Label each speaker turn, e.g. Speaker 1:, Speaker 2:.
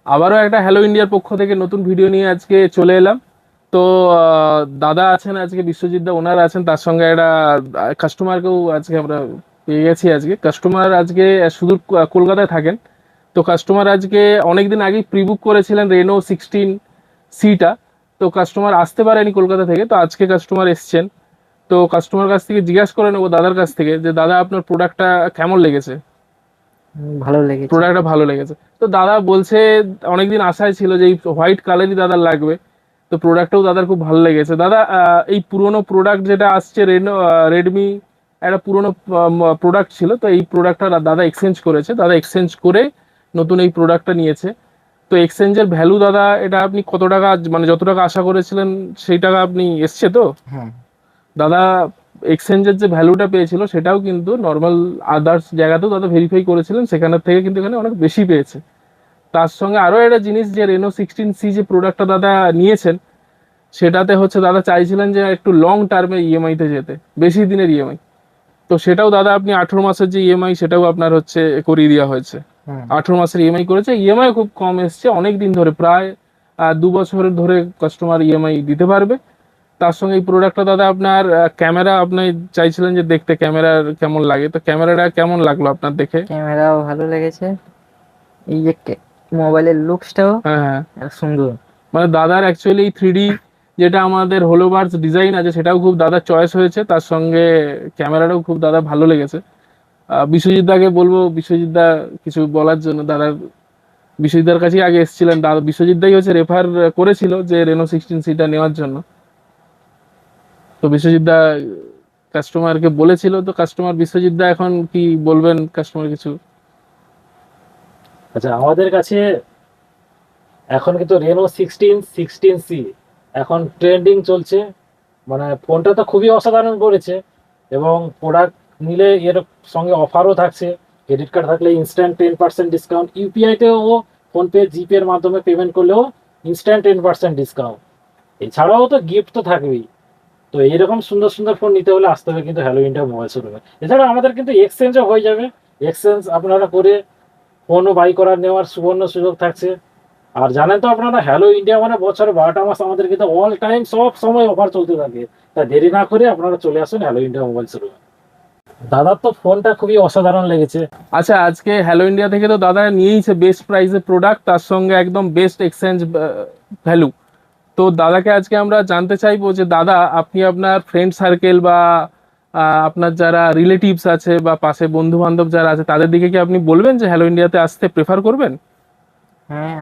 Speaker 1: আবারও একটা হ্যালো ইন্ডিয়ার পক্ষ থেকে নতুন ভিডিও নিয়ে আজকে চলে এলাম। তো দাদা আছেন আজকে, বিশ্বজিৎ দা ওনারা আছেন, তার সঙ্গে একটা কাস্টমারকেও আজকে আমরা পেয়ে গেছি। আজকে কাস্টমার আজকে সুদূর কলকাতায় থাকেন। তো কাস্টমার আজকে অনেকদিন আগেই প্রি বুক করেছিলেন রেনো 16 সিটা। তো কাস্টমার আসতে পারেনি কলকাতা থেকে, তো আজকে কাস্টমার এসছেন। তো কাস্টমার কাছ থেকে জিজ্ঞাসা করে নেবো দাদার কাছ থেকে যে দাদা আপনার প্রোডাক্টটা কেমন লেগেছে।
Speaker 2: ভালো লেগেছে।
Speaker 1: প্রোডাক্টটা ভালো লেগেছে তো দাদা বলছে অনেকদিন আশায় ছিল যে এই হোয়াইট কালারই দাদার লাগবে। তো প্রোডাক্টটাও দাদার খুব ভালো লেগেছে। দাদা এই পুরনো প্রোডাক্ট যেটা আসছে রেডমি, একটা পুরনো প্রোডাক্ট ছিল, তো এই প্রোডাক্টটা দাদা এক্সচেঞ্জ করেছে, দাদা এক্সচেঞ্জ করে নতুন এই প্রোডাক্টটা নিয়েছে। তো এক্সচেঞ্জের ভ্যালু দাদা এটা আপনি কত টাকা, মানে যত টাকা আশা করেছিলেন সেই টাকা আপনি এসছে তো?
Speaker 2: হ্যাঁ।
Speaker 1: দাদা এক্সচেঞ্জের যে ভ্যালুটা পেয়েছিল সেটাও কিন্তু নর্মাল আদার্স জায়গাতেও দাদা ভেরিফাই করেছিলেন, সেখানের থেকে কিন্তু এখানে অনেক বেশি পেয়েছে। তার সঙ্গে আরো একটা জিনিস, যে রেনো 16 সি যে প্রোডাক্টটা দাদা নিয়েছেন, সেটাতে হচ্ছে দাদা চাইছিলেন যে একটু লং টার্মে ইএমআই তে যেতে, বেশি দিনের ইএমআই। তো সেটাও দাদা আপনি 18 মাসের যে ইএমআই সেটাও আপনার হচ্ছে করিয়ে দেওয়া হয়েছে।
Speaker 2: হুম।
Speaker 1: 18 মাসের ইএমআই করেছে, ইএমআই খুব কম এসছে, অনেক দিন ধরে প্রায় 2 বছরের ধরে কাস্টমার ইএমআই দিতে পারবে। তার সঙ্গে এই প্রোডাক্টটা দাদা আপনার ক্যামেরা, আপনি চাইছিলেন যে দেখতে ক্যামেরার কেমন লাগে, তো ক্যামেরাটা কেমন লাগলো আপনার দেখে?
Speaker 2: ক্যামেরাও ভালো লেগেছে। এই যে মোবাইলের লুকসটাও
Speaker 1: হ্যাঁ হ্যাঁ,
Speaker 2: সুন্দর।
Speaker 1: মানে দাদার অ্যাকচুয়ালি 3D যেটা আমাদের হোলোবার্স ডিজাইন আছে সেটাও খুব দাদার চয়েস হয়েছে, তার সঙ্গে ক্যামেরাটাও খুব দাদা ভালো লেগেছে। বিশ্বজিৎ দাকে বলবো, বিশ্বজিৎ দা কিছু বলার জন্য। দাদার বিশ্বজিৎ দার কাছেই আগে এসেছিলেন দাদা, বিশ্বজিৎ দাই হচ্ছে রেফার করেছিল যে রেনো 16 সিটা নেওয়ার জন্য। তো বিশ্বজিৎ দা কাস্টমারকে বলেছিল, তো কাস্টমার বিশ্বজিৎ দা এখন কি বলবেন কাস্টমার কিছু?
Speaker 3: আচ্ছা, আমাদের কাছে এখন কিন্তু রেনো 16 16 সি এখন ট্রেন্ডিং চলছে। মানে ফোনটা তো খুবই অসাধারণ করেছে, এবং প্রোডাক্ট নিলে এর সঙ্গে অফারও থাকছে। ক্রেডিট কার্ড থাকলে ইনস্ট্যান্ট 10% ডিসকাউন্ট, ইউপিআইতেও ফোনপে জিপে এর মাধ্যমে পেমেন্ট করলেও ইনস্ট্যান্ট 10% ডিসকাউন্ট। এছাড়াও তো গিফট তো থাকবেই। তো এইরকম সুন্দর সুন্দর ফোন নিতে হলে আসতে হবে কিন্তু হ্যালো ইন্ডিয়া মোবাইল শোরুমে। এছাড়া আমাদের কিন্তু এক্সচেঞ্জও হয়ে যাবে। এক্সচেঞ্জ আপনারা করে ফোনও বাই করার নেওয়ার সুবর্ণ সুযোগ থাকছে। আর জানেন তো আপনারা, হ্যালো ইন্ডিয়া মানে বছরে 12টা মাস আমাদের কিন্তু অল টাইম সব সময় অফার চলতে থাকে। তা দেরি না করে আপনারা চলে আসুন হ্যালো ইন্ডিয়া মোবাইল শোরুমে। দাদার তো ফোনটা খুবই অসাধারণ লেগেছে।
Speaker 1: আচ্ছা, আজকে হ্যালো ইন্ডিয়া থেকে তো দাদা নিয়েইছে বেস্ট প্রাইসে প্রোডাক্ট, তার সঙ্গে একদম বেস্ট এক্সচেঞ্জ ভ্যালু। তো দাদাকে আজকে আমরা জানতে চাইবো যে দাদা আপনি আপনার ফ্রেন্ড সার্কেল বা আপনার যারা রিলেটিভস আছে বা পাশে বন্ধু বান্ধব যারা আছে তাদের দিকে কি আপনি বলবেন যে হ্যালো ইন্ডিয়াতে আসতে প্রেফার করবেন?
Speaker 2: হ্যাঁ,